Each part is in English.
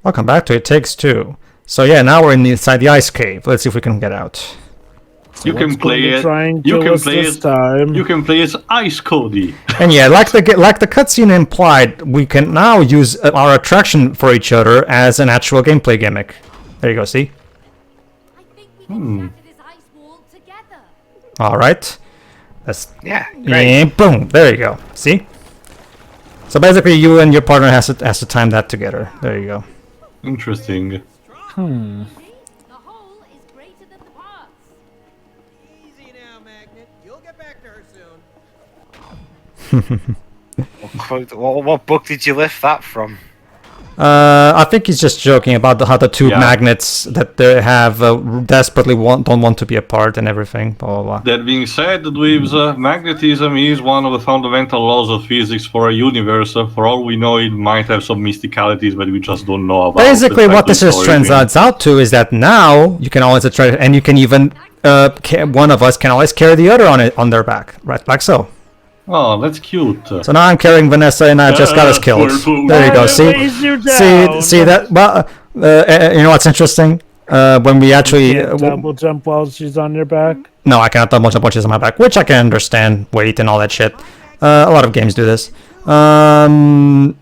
Welcome back to It Takes Two. So yeah, now we're inside the ice cave. Let's see if we can get out. So you can play it. You can play it. You can play as Ice Cody. And yeah, like the cutscene implied, we can now use our attraction for each other as an actual gameplay gimmick. There you go. See? All right. That's great. Boom. There you go. See? So basically, you and your partner has to time that together. There you go. Interesting. The whole is greater than the parts. Easy now, Magnet. You'll get back to her soon. What book did you lift that from? I think he's just joking about how the two magnets that they have desperately don't want to be apart and everything. Blah, blah, blah. That being said, Dweebs, magnetism is one of the fundamental laws of physics for a universe. For all we know, it might have some mysticalities that we just don't know about. Basically, what this turns out to is that now you can always attract, and you can even one of us can always carry the other on their back, right, like so. Oh, that's cute. So now I'm carrying Vanessa, and I just got us killed. There you go. See that? Well, you know what's interesting? When we actually double jump while she's on your back. No, I cannot double jump while she's on my back, which I can understand. Weight and all that shit. A lot of games do this. And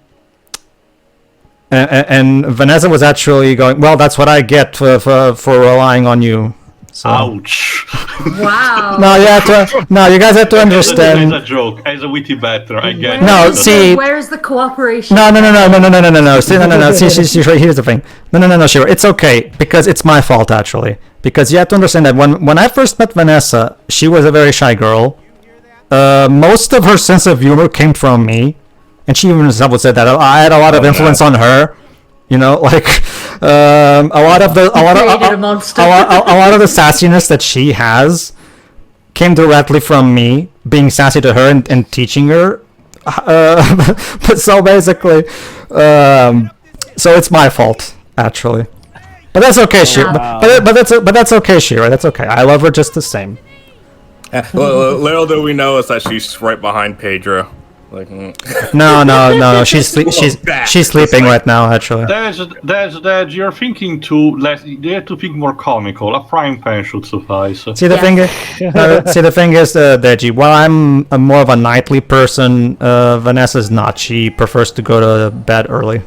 Vanessa was actually going. Well, that's what I get for relying on you. So. Ouch! Wow. No, you guys have to understand. It's a joke. As a witty batter, I get. No, see. Where's the cooperation? No. See, no. See, here's the thing. No, Shiro. It's okay because it's my fault actually. Because you have to understand that when I first met Vanessa, she was a very shy girl. Most of her sense of humor came from me, and she even herself would say that I had a lot of influence on her. You know, like a lot of the sassiness that she has came directly from me being sassy to her and teaching her. But so basically, so it's my fault actually. But that's okay, Shira. But that's okay, Shira. That's okay. I love her just the same. Little do we know is that she's right behind Pedro. Like, No. She's sleeping right now. Actually, Dej, you're thinking too less. You have to think more comical. A frying pan should suffice. See the thing is, Deji. While I'm more of a nightly person, Vanessa's not. She prefers to go to bed early.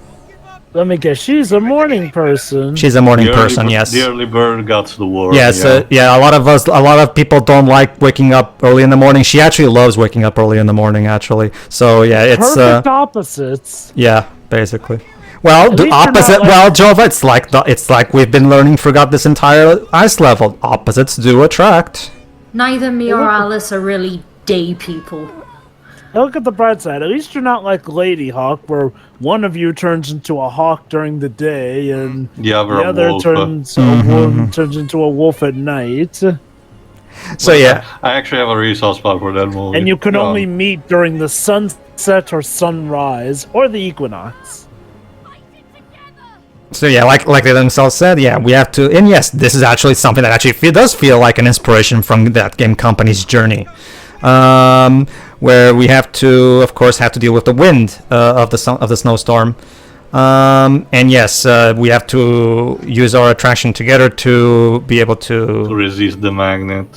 Let me guess. She's a morning person. She's a morning person. Yes. The early bird got the worm. Yes. Yeah. A lot of people don't like waking up early in the morning. She actually loves waking up early in the morning. Actually. So yeah, it's perfect opposites. Yeah, basically. Well, the opposite. Well, Jova, it's like we've been learning throughout this entire ice level. Opposites do attract. Neither me or Alice are really day people. Look at the bright side. At least you're not like Lady Hawk, where one of you turns into a hawk during the day and the other turns into a wolf at night. So yeah, I actually have a resource spot for that movie. And you can only meet during the sunset or sunrise or the equinox. So yeah, like they themselves said, yeah, we have to. And yes, this is actually something that actually does feel like an inspiration from that game company's journey. Where we have to, of course, deal with the wind of the snowstorm, and yes, we have to use our attraction together to be able to resist the magnet.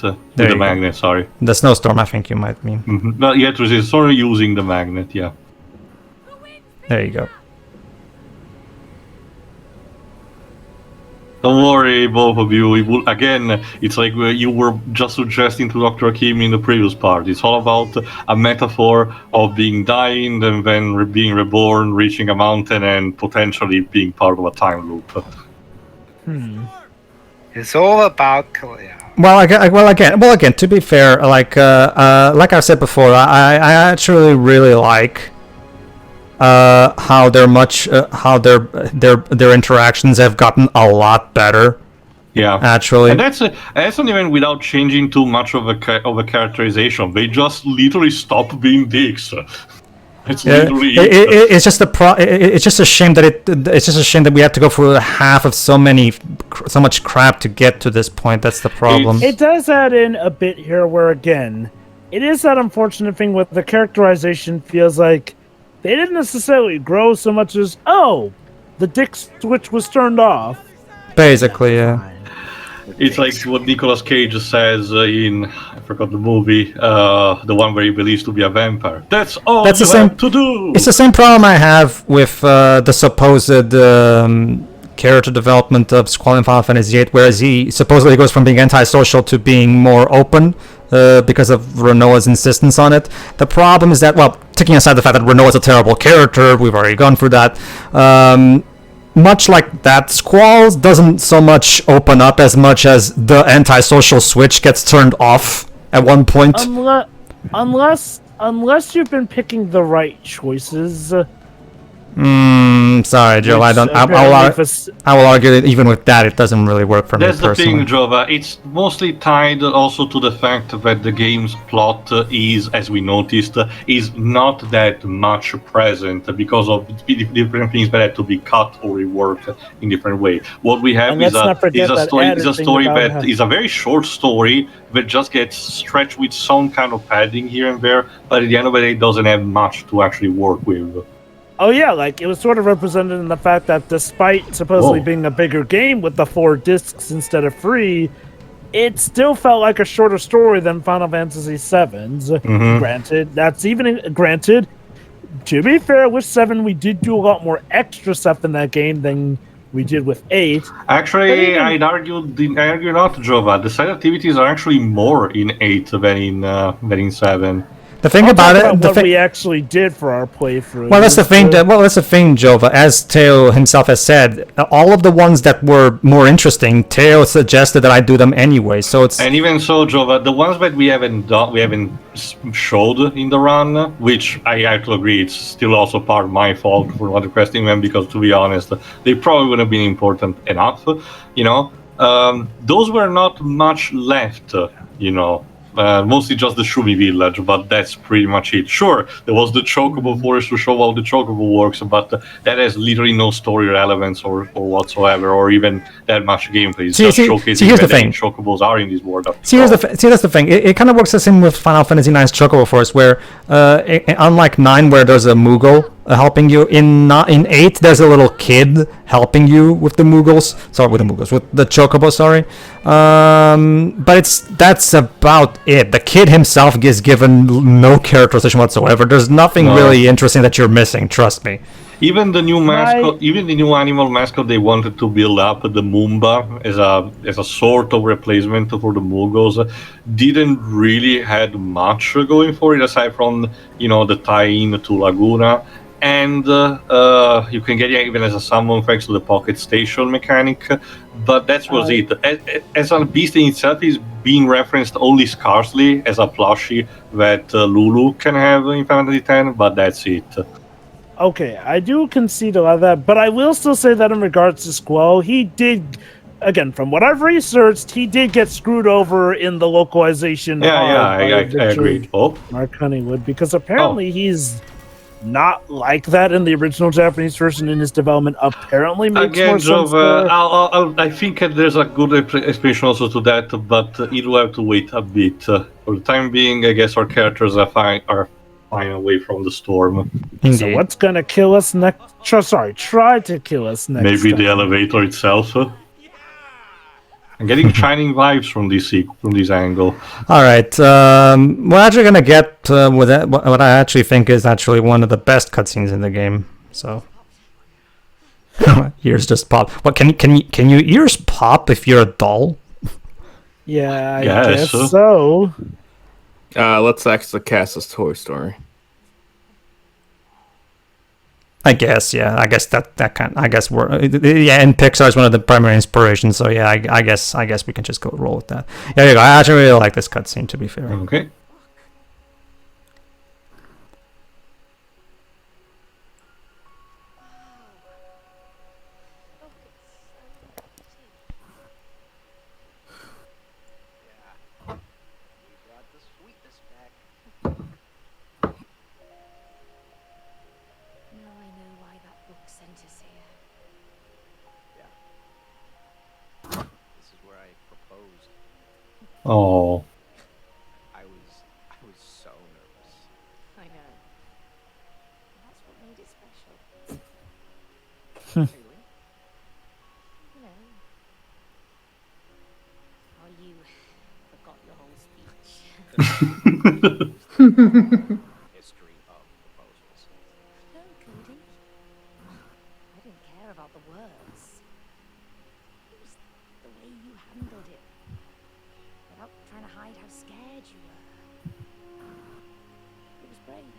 Sorry, the snowstorm. I think you might mean. Mm-hmm. No, you have to resist. Sorry, using the magnet. Yeah. There you go. Don't worry, both of you. Again, it's like you were just suggesting to Dr. Akim in the previous part. It's all about a metaphor of dying and then being reborn, reaching a mountain, and potentially being part of a time loop. It's all about. Well, again. To be fair, like I said before, I actually really like how their interactions have gotten a lot better. Yeah, actually, and that's not even without changing too much of a characterization. They just literally stop being dicks. It's literally. It's just it's just a shame that we have to go through half of so much crap to get to this point. That's the problem. It does add in a bit here, where again, it is that unfortunate thing with the characterization. Feels like they didn't necessarily grow so much as, the dick switch was turned off. Basically, yeah. It's like what Nicolas Cage says in, I forgot the movie, the one where he believes to be a vampire. That's all That's you the same- have to do! It's the same problem I have with the supposed character development of Squall in Final Fantasy VIII, whereas he supposedly goes from being antisocial to being more open because of Renoa's insistence on it. The problem is that, well, taking aside the fact that Renoa's a terrible character, we've already gone through that, much like that, Squall doesn't so much open up as much as the antisocial switch gets turned off at one point. Unless you've been picking the right choices. Sorry, Joe. I will argue that even with that, it doesn't really work for That's me personally. the thing, Jova. It's mostly tied also to the fact that the game's plot is, as we noticed, is not that much present because of different things that had to be cut or reworked in different way. What we have is a story that is a very short story that just gets stretched with some kind of padding here and there, but at the end of the day, it doesn't have much to actually work with. Oh yeah, like it was sort of represented in the fact that despite supposedly being a bigger game with the 4 discs instead of 3, it still felt like a shorter story than Final Fantasy VII's. Granted, to be fair, with 7 we did do a lot more extra stuff in that game than we did with 8. Actually, I'd argue not, Jova. The side activities are actually more in 8 than in 7. The thing about it, what we actually did for our playthrough. Well, that's the thing. That's the thing, Jova. As Teo himself has said, all of the ones that were more interesting, Teo suggested that I do them anyway. So it's and even so, Jova, the ones that we haven't showed in the run, which I have to agree, it's still also part of my fault for not requesting them because, to be honest, they probably wouldn't have been important enough. You know, those were not much left. You know. Mostly just the Shumi village, but that's pretty much it. Sure, there was the Chocobo forest to show how the Chocobo works, but that has literally no story relevance or whatsoever, or even that much gameplay. It's just showcasing here's that the thing. Chocobos are in this world. That's the thing. It kind of works the same with Final Fantasy IX's Chocobo Forest, where unlike 9, where there's a Moogle helping you, in 8 there's a little kid helping you with the Moogles. With the Chocobo. Sorry. But that's about it. The kid himself is given no characterization whatsoever. There's nothing really interesting that you're missing. Trust me. Even the new mascot, even the new animal mascot they wanted to build up, the Moomba, as a sort of replacement for the Moogles, didn't really had much going for it aside from the tie-in to Laguna. And you can get it even as a summon thanks to the pocket station mechanic, but that was it. As a beast in itself is being referenced only scarcely as a plushie that Lulu can have in Final Fantasy X, but that's it. Okay, I do concede a lot of that, but I will still say that in regards to Squall, he did, again, from what I've researched, he did get screwed over in the localization. I agree. Mark Honeywood, because apparently he's not like that in the original Japanese version in his development. Apparently makes more sense. I think there's a good explanation also to that, but it will have to wait a bit. For the time being, I guess our characters are fine away from the storm. Indeed. So what's gonna kill us next? Try to kill us next. Maybe the elevator itself. I'm getting shining vibes from this angle. All right, we're actually gonna get with that, what I actually think is actually one of the best cutscenes in the game. So ears just pop. What can your ears pop if you're a doll? Yeah, I guess so. Let's actually cast this Toy Story. I guess, yeah. I guess that kind. I guess we're and Pixar is one of the primary inspirations. So yeah, I guess we can just go roll with that. Yeah, there you go. I actually really like this cutscene. To be fair. Okay. Oh. I was so nervous. I know. That's what made it special. Really? history of proposals. No, Cody. I didn't care about the words. It was the way you handled it. Without trying to hide how scared you were. It was brave.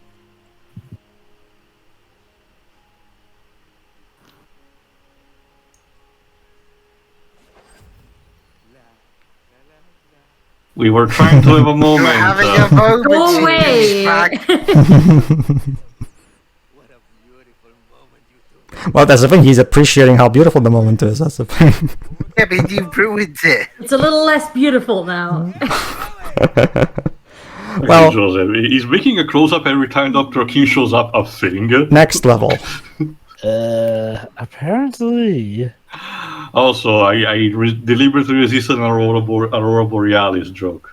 We were trying to have a You're moment. having a moment. Go you away! douchebag. What a beautiful moment you two. Well, that's the thing. He's appreciating how beautiful the moment is. That's the thing. Yeah, but you ruined it. It's a little less beautiful now. Well- Joseph, he's making a close-up every time Dr. King shows up a thing. Next level. Apparently. Also, I deliberately resisted an Aurora Borealis joke.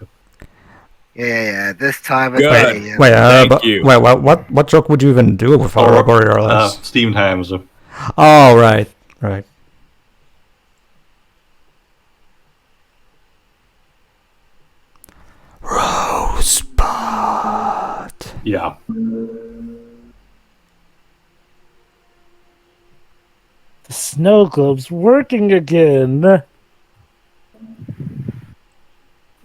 Yeah. This time it's Good. me. Wait, Thank you. wait, what joke would you even do with Aurora Borealis? Steamed hams. Oh, right. Rosebud. Yeah. The snow globe's working again.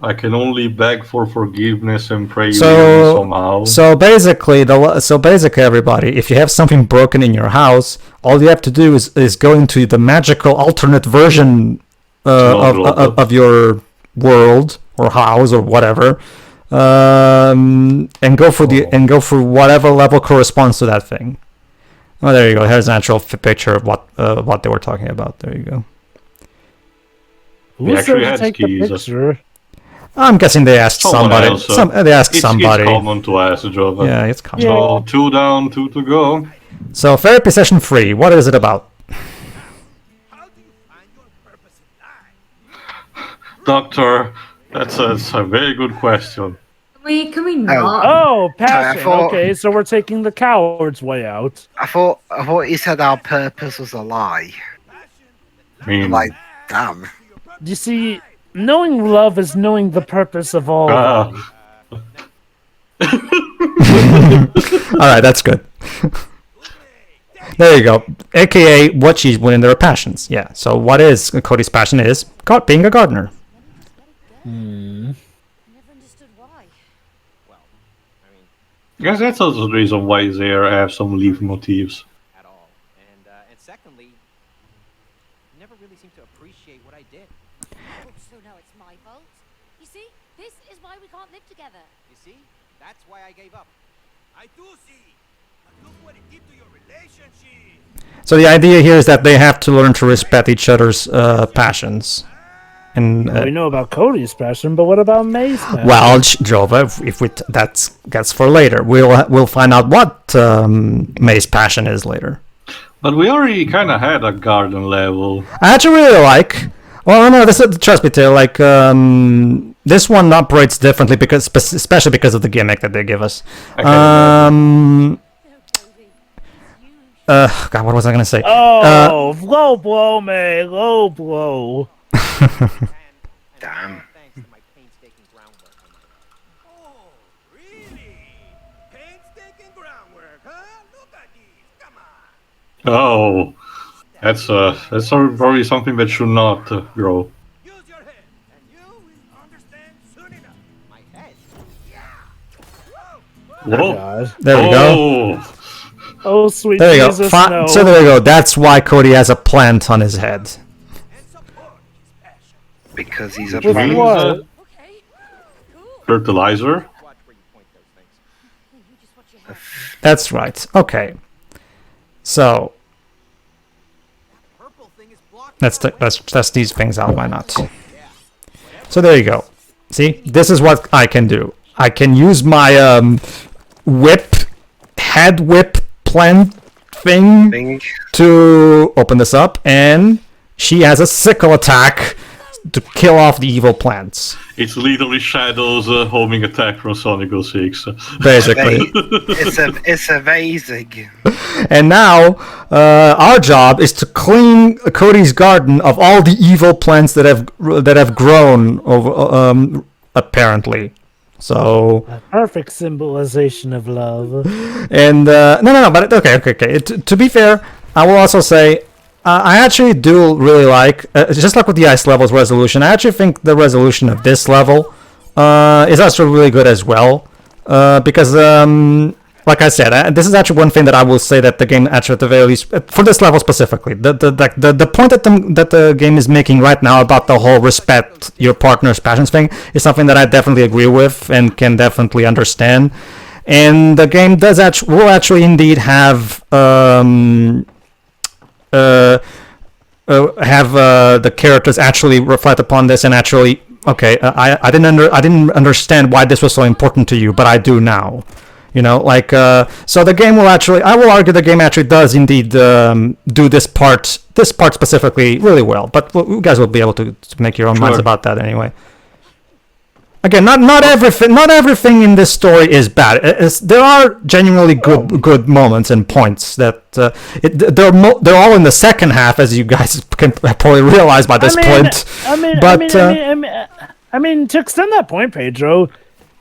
I can only beg for forgiveness and pray you So- somehow. So basically, everybody, if you have something broken in your house, all you have to do is go into the magical alternate version of your world or house or whatever, and go for whatever level corresponds to that thing. Oh, there you go. Here's an actual picture of what they were talking about. There you go. We Who's there actually to had take the skis. picture? I'm guessing they asked Someone somebody. else, They asked It's somebody. common to ask, Jova. Yeah, it's common. So 2 down, 2 to go. So therapy session 3. What is it about? How do you find your purpose in life? Doctor, that's a very good question. Can we not? Oh, passion. thought- Okay, so we're taking the coward's way out. I thought you said our purpose was a lie. I mean, Like, damn. You see, knowing love is knowing the purpose of all. ah, Alright, that's good. There you go. AKA what she's winning their passions. Yeah. So what is Cody's passion is being a gardener. Never understood why. Well, I mean, I guess that's also the reason why they have some leaf motifs. at all. And secondly, you never really seemed to appreciate what I did. Oh, so now it's my fault? You see, this is why we can't live together. You see? That's why I gave up. I do see. But look what it did to your relationship. So the idea here is that they have to learn to respect each other's passions. And We know about Cody's passion, but what about May's passion? well, Jova, if that's for later. We'll find out what May's passion is later. But we already kind of had a garden level. I actually really like. Well, no, this is trust me, Tail. Like this one operates differently because, especially because of the gimmick that they give us. God, what was I gonna say? Oh, low blow, May, low blow. Damn. Thanks to my painstaking groundwork. Oh, really? Painstaking groundwork, huh? Look at these. Come on. Oh, that's probably something that should not grow. Use your head, and you will understand soon enough. My head? Whoa! God. There we go. Oh, Oh, sweet There you go. Jesus, no. So there you go. That's why Cody has a plant on his head. And support his passion. Because he's a With Really? what? Okay, cool. fertilizer. Watch where you point those things. You just watch your head. That's right. Okay. So Purple thing is blocking let's test these things out. Why not? So there you go. See, this is what I can do. I can use my head whip plant thing thing. to open this up, and she has a sickle attack to kill off the evil plants. It's literally shadows homing attack from Sonic 06. Basically. It's amazing. And now, our job is to clean Cody's garden of all the evil plants that have grown over, apparently. So A perfect symbolization of love. and no, but okay. To be fair, I will also say I actually do really like just like with the ice levels resolution. I actually think the resolution of this level is also really good as well because like I said, this is actually one thing that I will say that the game actually at the very least for this level specifically, the point that the game is making right now about the whole respect your partner's passions thing is something that I definitely agree with and can definitely understand. And the game will actually indeed have the characters actually reflect upon this and actually okay, I didn't understand why this was so important to you, but I do now. You know, like so the game will actually I will argue the game actually does indeed do this part specifically really well, but you guys will be able to make your own minds about that anyway. Again, not everything in this story is bad. There are genuinely good moments and points that they're all in the second half, as you guys can probably realize by this point. I mean, to extend that point, Pedro,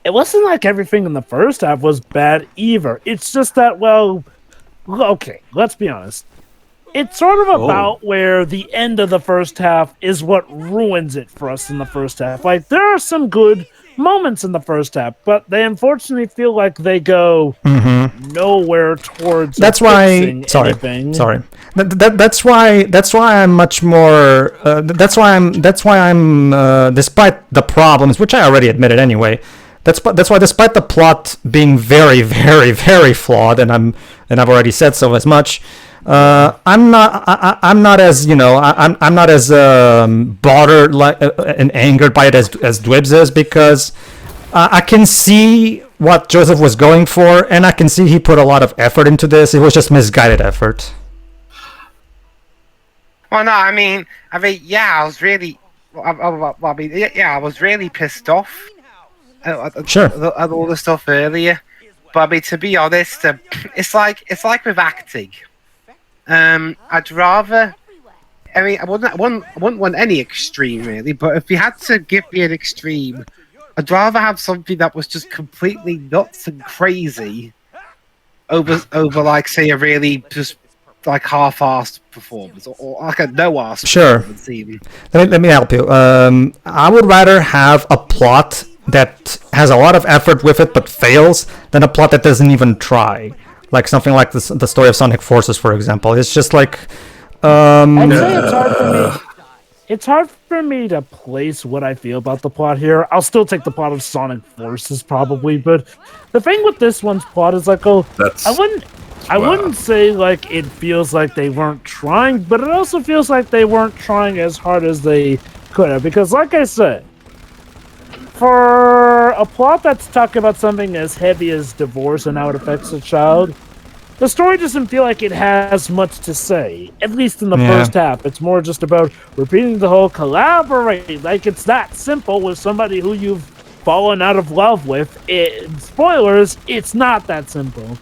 it wasn't like everything in the first half was bad either. It's just that, well, okay, let's be honest. It's sort of about where the end of the first half is what ruins it for us in the first half. Like, there are some good moments in the first half, but they unfortunately feel like they go nowhere towards that's why sorry anything. that's why I'm much more that's why I'm despite the problems, which I already admitted anyway, that's why despite the plot being very, very, very flawed, and I've already said so as much, I'm not as I'm not as bothered and angered by it as Dwibs is, because I can see what Joseph was going for, and I can see he put a lot of effort into this. It was just misguided effort. Well, no, I mean, yeah, I was really, I was really pissed off. Sure. At all the stuff earlier, but I mean, to be honest, it's like with acting. I'd rather. I mean, I wouldn't want any extreme really, but if you had to give me an extreme, I'd rather have something that was just completely nuts and crazy over like, say, a really just like half-assed performance or like a no-ass performance even. Let me help you. I would rather have a plot that has a lot of effort with it but fails than a plot that doesn't even try, like something like the story of Sonic Forces, for example. It's just like I'd say it's hard for me to place what I feel about the plot here. I'll still take the plot of Sonic Forces probably, but the thing with this one's plot is like, I wouldn't say like it feels like they weren't trying, but it also feels like they weren't trying as hard as they could have, because like I said, for a plot that's talking about something as heavy as divorce and how it affects a child, the story doesn't feel like it has much to say, at least in the first half. It's more just about repeating the whole collaborate. Like, it's that simple with somebody who you've fallen out of love with. Spoilers, it's not that simple.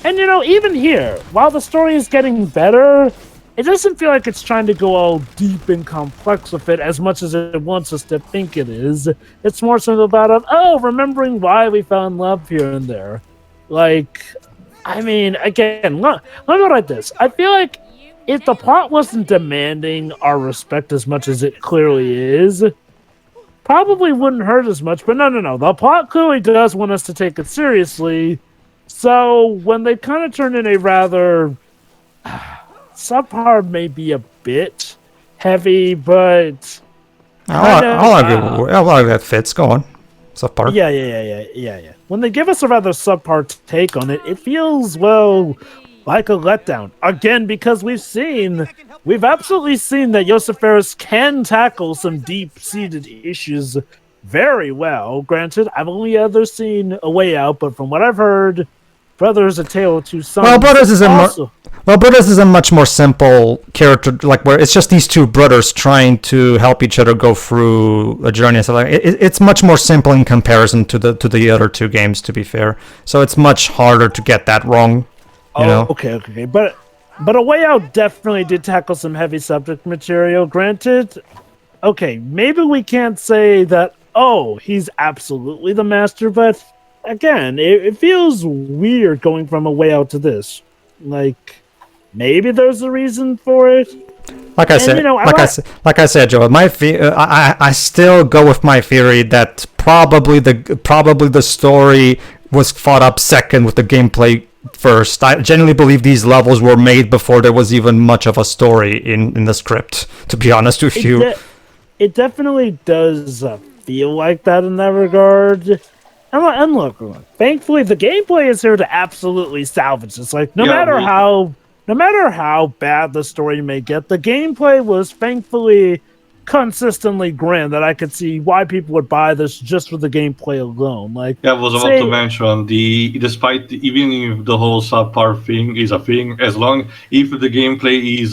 And, you know, even here, while the story is getting better, it doesn't feel like it's trying to go all deep and complex with it as much as it wants us to think it is. It's more something about, remembering why we fell in love here and there. Like, I mean, again, let me go like this. I feel like if the plot wasn't demanding our respect as much as it clearly is, probably wouldn't hurt as much. But no. The plot clearly does want us to take it seriously. So when they kind of turn in a rather subpar, maybe a bit heavy, but I'll argue that fits. Go on. Subpar. Yeah. When they give us a rather subpar take on it, it feels, well, like a letdown. Again, because we've absolutely seen that Josef Fares can tackle some deep-seated issues very well. Granted, I've only ever seen A Way Out, but from what I've heard, Brothers: A Tale of Two Sons. Brothers is a much more simple character, like where it's just these two brothers trying to help each other go through a journey. So like it's much more simple in comparison to the other two games, to be fair. So it's much harder to get that wrong. You know? Okay. But A Way Out definitely did tackle some heavy subject material. Granted, okay, maybe we can't say that oh, he's absolutely the master, but again, it feels weird going from a way out to this. Like, maybe there's a reason for it. Like I said, Joe. I still go with my theory that probably the story was thought up second with the gameplay first. I genuinely believe these levels were made before there was even much of a story in the script. To be honest with you, it definitely does feel like that in that regard. And look, thankfully the gameplay is here to absolutely salvage this. Like, no matter how bad the story may get, the gameplay was thankfully consistently grand, that I could see why people would buy this just for the gameplay alone. Like, I was about to mention, despite even if the whole subpar thing is a thing, as long if the gameplay is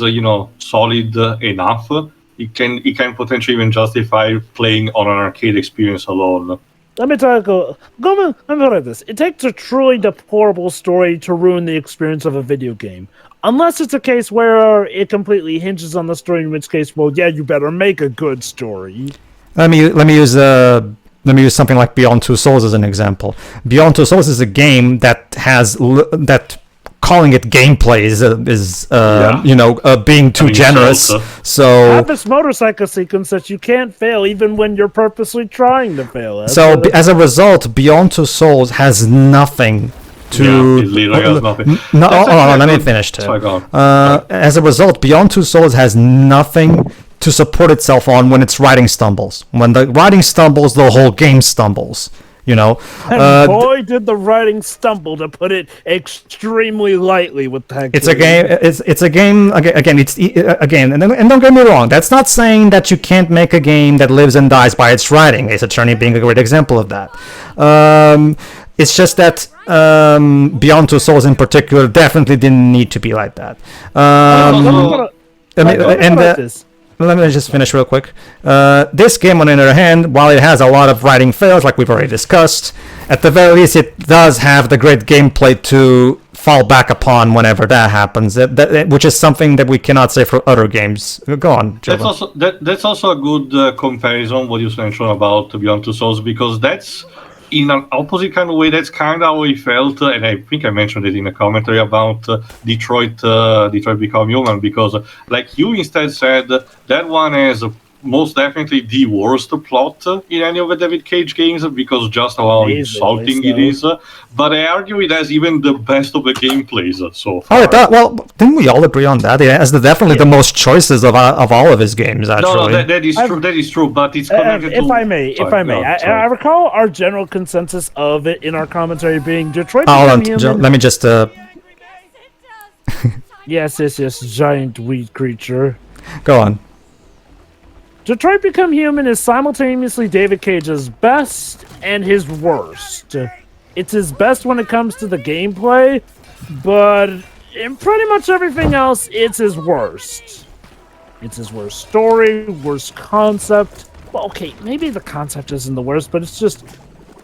solid enough, it can potentially even justify playing on an arcade experience alone. Let me talk. Let me put it like this: it takes a truly deplorable story to ruin the experience of a video game, unless it's a case where it completely hinges on the story. In which case, well, yeah, you better make a good story. Let me use something like Beyond Two Souls as an example. Beyond Two Souls is a game that has that. Calling it gameplay is being too generous. So have this motorcycle sequence that you can't fail even when you're purposely trying to fail. As a result, Beyond Two Souls has nothing to. Yeah, it literally has nothing. No, let me finish. As a result, Beyond Two Souls has nothing to support itself on when its writing stumbles. When the writing stumbles, the whole game stumbles. And boy, did the writing stumble, to put it extremely lightly. With that, it's a game. It's a game. Again, and don't get me wrong. That's not saying that you can't make a game that lives and dies by its writing. Ace Attorney being a great example of that. It's just that Beyond Two Souls in particular definitely didn't need to be like that. Let me just finish real quick. This game, on the other hand, while it has a lot of writing fails, like we've already discussed, at the very least it does have the great gameplay to fall back upon whenever that happens, which is something that we cannot say for other games. Go on, Joe. That's also a good comparison, what you mentioned about Beyond Two Souls, because that's, in an opposite kind of way, that's kind of how we felt, and I think I mentioned it in a commentary about Detroit Become Human, because like you instead said, that one has most definitely the worst plot in any of the David Cage games, because just how insulting it is. But I argue it has even the best of the gameplays so far. Well, didn't we all agree on that? It has definitely the most choices of all of his games, actually. No, that is true. That is true. But it's connected if I may, I recall our general consensus of it in our commentary being Detroit Become Human. Let me just. Yes, giant weed creature. Go on. Detroit Become Human is simultaneously David Cage's best and his worst. It's his best when it comes to the gameplay, but in pretty much everything else, it's his worst. It's his worst story, worst concept. Well, okay, maybe the concept isn't the worst, but it's just,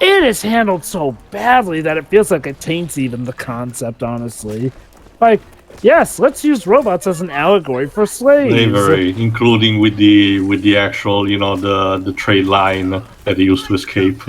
it is handled so badly that it feels like it taints even the concept, honestly. Like, yes, let's use robots as an allegory for slaves. Slavery, including with the actual, the trade line that they used to escape.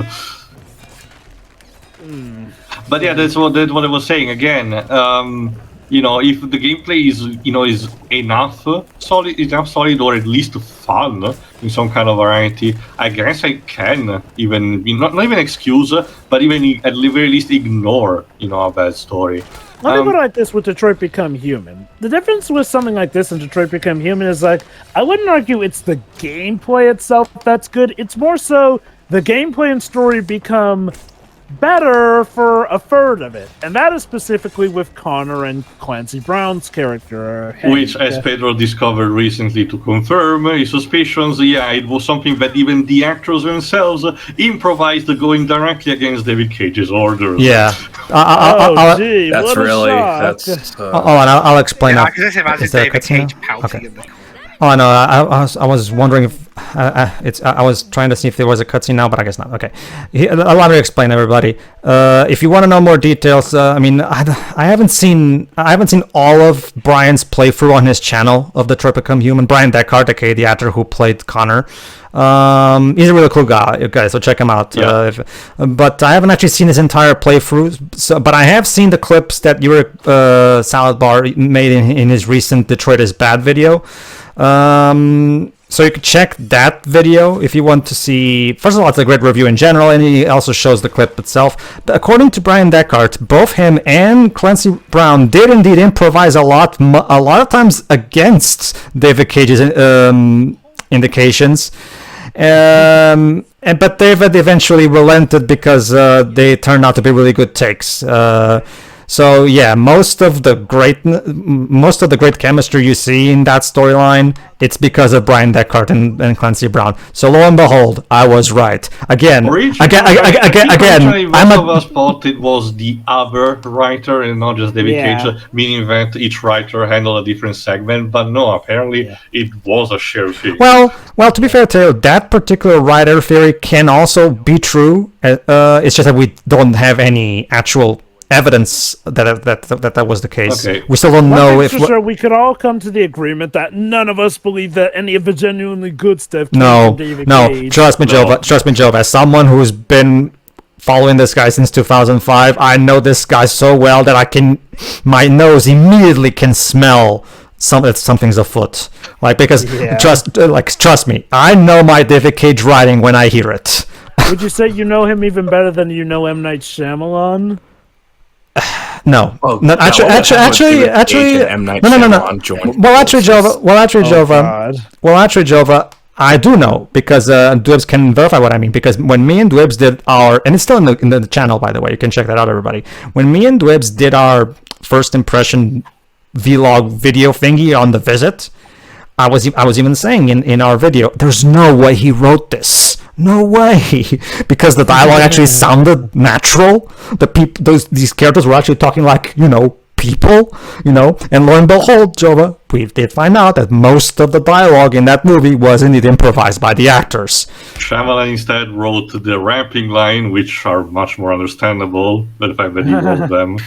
But yeah, that's what I was saying. Again, if the gameplay is enough solid, or at least fun in some kind of variety, I guess I can even not even excuse, but even at the very least ignore a bad story. Let me put it like this with Detroit Become Human. The difference with something like this and Detroit Become Human is, like, I wouldn't argue it's the gameplay itself that's good. It's more so the gameplay and story become better for a third of it. And that is specifically with Connor and Clancy Brown's character. Which, as Pedro discovered recently to confirm his suspicions, it was something that even the actors themselves improvised going directly against David Cage's orders. Yeah. Gee, that's really... That's, I'll explain that. I can just imagine David Cage pouting in the corner. Oh, no, I was wondering if I was trying to see if there was a cutscene now, but I guess not. Okay, allow me to explain, everybody. If you want to know more details, I mean, I haven't seen all of Brian's playthrough on his channel of the Become Human. Brian Deckard, aka the actor who played Connor. He's a really cool guy, so check him out. Yeah. But I haven't actually seen his entire playthrough. But I have seen the clips that Salad Bar made in his recent Detroit is Bad video. So you can check that video if you want to see. First of all, it's a great review in general, and he also shows the clip itself. But according to Brian Deckard, both him and Clancy Brown did indeed improvise a lot of times against David Cage's indications. But David eventually relented because they turned out to be really good takes. So yeah, most of the great chemistry you see in that storyline, it's because of Brian Deckard and Clancy Brown. So lo and behold, I was right again. Originally, most of us thought it was the other writer and not just David Cage, meaning that each writer handled a different segment. But no, apparently it was a shared thing. Well, to be fair to you, that particular writer theory can also be true. It's just that we don't have any actual evidence that was the case. Okay. We still don't know if we could all come to the agreement that none of us believe that any of the genuinely good stuff came from David Cage. Trust me, Jova. As someone who's been following this guy since 2005, I know this guy so well that my nose immediately can smell something's afoot. Trust me, I know my David Cage writing when I hear it. Would you say you know him even better than you know M. Night Shyamalan? No. Oh, no, actually, no. Well, actually, Jova, I do know because Dwebs can verify what I mean. Because when me and Dwebs did and it's still in the channel, by the way, you can check that out, everybody. When me and Dwebs did our first impression vlog video thingy on The Visit, I was even saying in our video, there's no way he wrote this. No way, because the dialogue actually sounded natural. These characters were actually talking like people, And lo and behold, Jova, we did find out that most of the dialogue in that movie was indeed improvised by the actors. Shyamalan instead wrote the rapping line, which are much more understandable than the fact that he wrote them.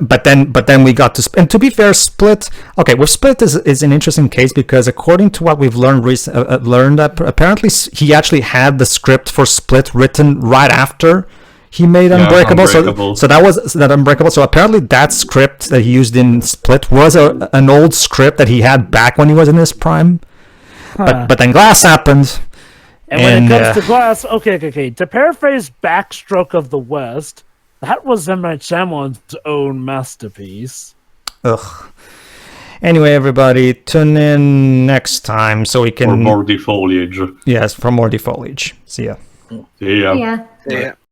But then we got to and to be fair, Split. Okay, well, Split is an interesting case because according to what we've learned that apparently he actually had the script for Split written right after he made Unbreakable. So that was that Unbreakable. So apparently that script that he used in Split was an old script that he had back when he was in his prime. But then Glass happened. And when it comes to Glass, okay. To paraphrase Backstroke of the West, that was M. Night Shyamalan's own masterpiece. Ugh. Anyway, everybody, tune in next time so we can... For more defoliage. Yes, for more defoliage. See ya. See ya. Yeah. Yeah.